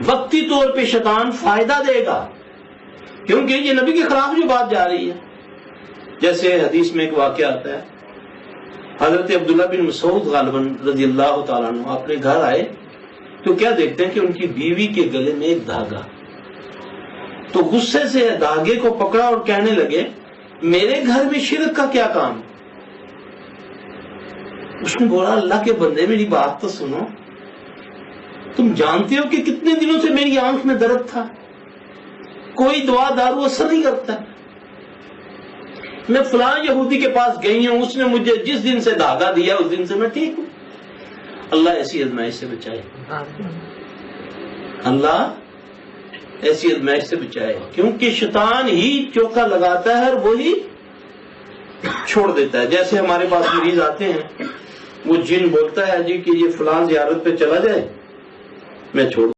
وقتی طور پہ شیطان فائدہ دے گا، کیونکہ یہ نبی کے خلاف جو بات جا رہی ہے. جیسے حدیث میں ایک واقعہ آتا ہے، حضرت عبداللہ بن مسعود غالباً رضی اللہ تعالیٰ عنہ اپنے گھر آئے تو کیا دیکھتے ہیں کہ ان کی بیوی کے گلے میں ایک دھاگا. تو غصے سے دھاگے کو پکڑا اور کہنے لگے میرے گھر میں شرک کا کیا کام؟ اس نے بولا اللہ کے بندے میری بات تو سنو، تم جانتے ہو کہ کتنے دنوں سے میری آنکھ میں درد تھا، کوئی دوا دارو اثر نہیں کرتا، میں فلاں یہودی کے پاس گئی ہوں، اس نے مجھے جس دن سے دھاگا دیا اس دن سے میں ٹھیک ہوں. اللہ ایسی ازمائش سے بچائے، اللہ ایسی ازمائش سے بچائے، کیونکہ شیطان ہی چوکا لگاتا ہے اور وہی چھوڑ دیتا ہے. جیسے ہمارے پاس مریض آتے ہیں، وہ جن بولتا ہے جی کہ یہ فلاں زیارت پہ چلا جائے، میں چھوڑ